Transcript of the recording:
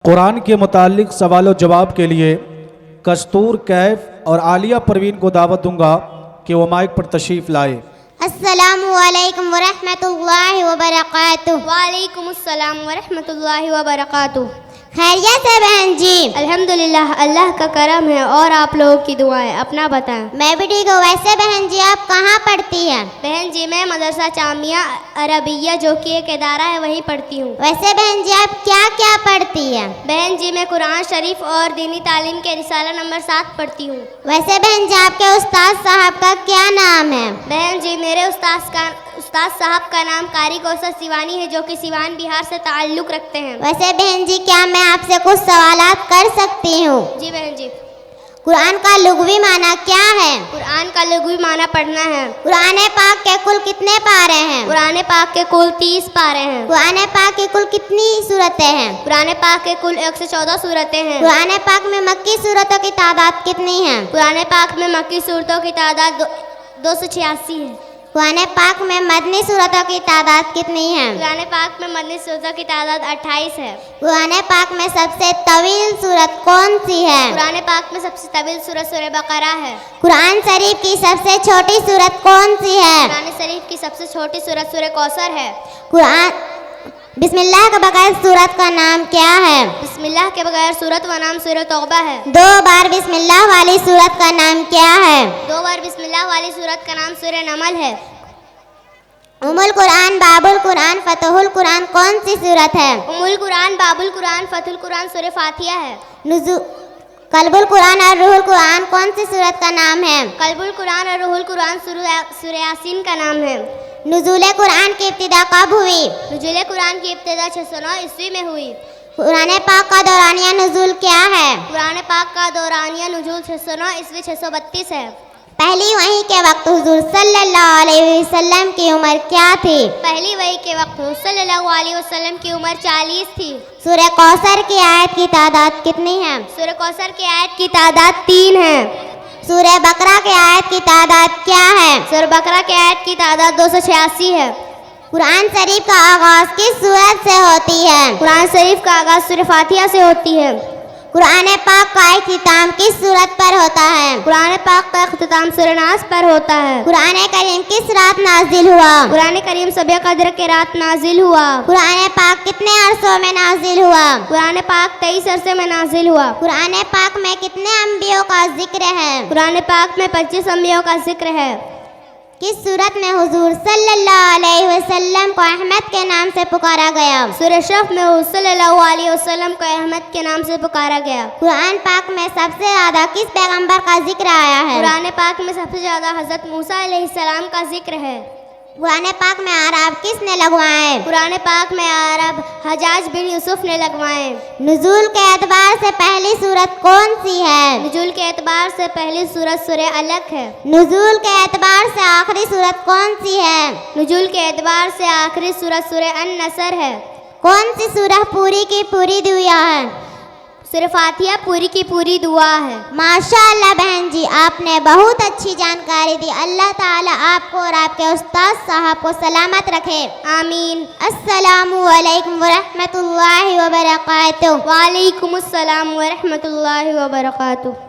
قرآن کے متعلق سوال و جواب کے لیے کستور کیف اور عالیہ پروین کو دعوت دوں گا کہ وہ مائک پر تشریف لائے۔ السلام علیکم ورحمۃ اللہ وبرکاتہ۔ وعلیکم السلام ورحمۃ اللہ وبرکاتہ۔ خیریت سے بہن جی؟ الحمدللہ، اللہ کا کرم ہے اور آپ لوگوں کی دعائیں۔ اپنا بتائیں۔ میں بھی ٹھیک ہوں۔ ویسے بہن جی آپ کہاں پڑھتی ہیں؟ بہن جی میں مدرسہ جامعہ عربیہ جو کہ ایک ادارہ ہے وہیں پڑھتی ہوں۔ ویسے بہن جی آپ کیا کیا پڑھتی ہیں؟ بہن جی میں قرآن شریف اور دینی تعلیم کے رسالہ نمبر 7 پڑھتی ہوں۔ ویسے بہن جی آپ کے استاد صاحب کا کیا نام ہے؟ بہن جی میرے استاد صاحب کا نام قاری کوثر سیوانی ہے جو کہ سیوان بہار سے تعلق رکھتے ہیں۔ ویسے بہن جی کیا میں آپ سے کچھ سوالات کر سکتی ہوں؟ جی بہن جی۔ قرآن کا لغوی معنی کیا ہے؟ قرآن کا لغوی معنی پڑھنا ہے۔ قرآن پاک کے کل کتنے پارے ہیں؟ قرآن پاک کے کل 30 پارے ہیں۔ قرآن پاک کی کل کتنی سورتیں ہیں؟ قرآن پاک کے کل 114 سورتیں ہیں۔ قرآن پاک میں مکی سورتوں کی تعداد کتنی ہے؟ قرآن پاک میں مکی سورتوں کی تعداد 286 ہے۔ قرآن پاک میں مدنی سورتوں کی تعداد کتنی ہے؟ قرآن پاک میں مدنی سورتوں کی تعداد 28 ہے۔ قرآن پاک میں سب سے طویل سورت کون سی ہے؟ قرآن پاک میں سب سے طویل سورت سورہ بقرہ ہے۔ قرآن شریف کی سب سے چھوٹی سورت کون سی ہے؟ قرآن شریف کی سب سے چھوٹی سورت سورہ کوثر ہے۔ قرآن بسم اللہ کے بغیر سورت کا نام کیا ہے؟ بسم اللہ کے بغیر سورت و نام سورہ توبہ ہے۔ 2 بار بسم اللہ والی سورت کا نام کیا ہے؟ 2 بار بسم اللہ والی سورت کا نام سورہ نمل ہے۔ ام القرآن باب القرآن فتح القرآن کون سی سورت ہے؟ ام القرآن باب القرآن فتح القرآن سورہ فاتحہ ہے۔ قلب القرآن اور روح القرآن کون سی سورت کا نام ہے؟ قلب القرآن اور روح القرآن سورہ یاسین کا نام ہے۔ نزول قرآن کی ابتدا کب ہوئی؟ نزول قرآن کی ابتدا 609 عیسوی میں ہوئی۔ قرآن پاک کا دورانیہ نزول کیا ہے؟ قرآن پاک کا دورانیہ نزول 609 عیسوی 632 ہے۔ پہلی وحی کے وقت حضور صلی اللہ علیہ وسلم کی عمر کیا تھی؟ پہلی وحی کے وقت حضور صلی اللہ علیہ وسلم کی عمر 40 تھی۔ سورہ کوثر کی آیت کی تعداد کتنی ہے؟ سورہ کوثر کی آیت کی تعداد 3 ہے۔ سورہ بقرہ کی آیت کی تعداد کیا ہے؟ سورہ بقرہ کی آیت کی تعداد 286 ہے۔ قرآن شریف کا آغاز کس سورت سے ہوتی ہے؟ قرآن شریف کا آغاز سورہ فاتحہ سے ہوتی ہے۔ قرآن پاک کا اختتام کس سورت پر ہوتا ہے؟ قرآن پاک کا اختتام سورہ ناس پر ہوتا ہے۔ قرآن کریم کس رات نازل ہوا؟ قرآن کریم شب قدر کے رات نازل ہوا۔ قرآن پاک کتنے عرصوں میں نازل ہوا؟ قرآن پاک 23 عرصے میں نازل ہوا۔ قرآن پاک میں کتنے انبیاء کا ذکر ہے؟ قرآن پاک میں 25 انبیاء کا ذکر ہے۔ کس سورت میں حضور صلی اللہ علیہ وسلم کو احمد کے نام سے پکارا گیا؟ سورہ شرف میں حضور صلی اللہ علیہ وسلم کو احمد کے نام سے پکارا گیا۔ قرآن پاک میں سب سے زیادہ کس پیغمبر کا ذکر آیا ہے؟ قرآن پاک میں سب سے زیادہ حضرت موسیٰ علیہ السلام کا ذکر ہے۔ قرآن پاک میں اعراب کس نے لگوائے؟ قرآن پاک میں اعراب حجاج بن یوسف نے لگوائے۔ نزول کے اعتبار سے پہلی سورت کون سی ہے؟ نزول کے اعتبار سے پہلی سورت سورہ علق ہے۔ نزول کے اعتبار سے آخری سورت کون سی ہے؟ نزول کے اعتبار سے آخری سورت سورہ النصر ہے۔ کون سی سورہ پوری کی پوری دعا ہے؟ سورہ فاتحہ پوری کی پوری دعا ہے۔ ماشاءاللہ بہن جی آپ نے بہت اچھی جانکاری دی۔ اللہ تعالیٰ آپ کو اور آپ کے استاد صاحب کو سلامت رکھے، آمین۔ السلام علیکم ورحمۃ اللہ وبرکاتہ۔ وعلیکم السلام ورحمۃ اللہ وبرکاتہ۔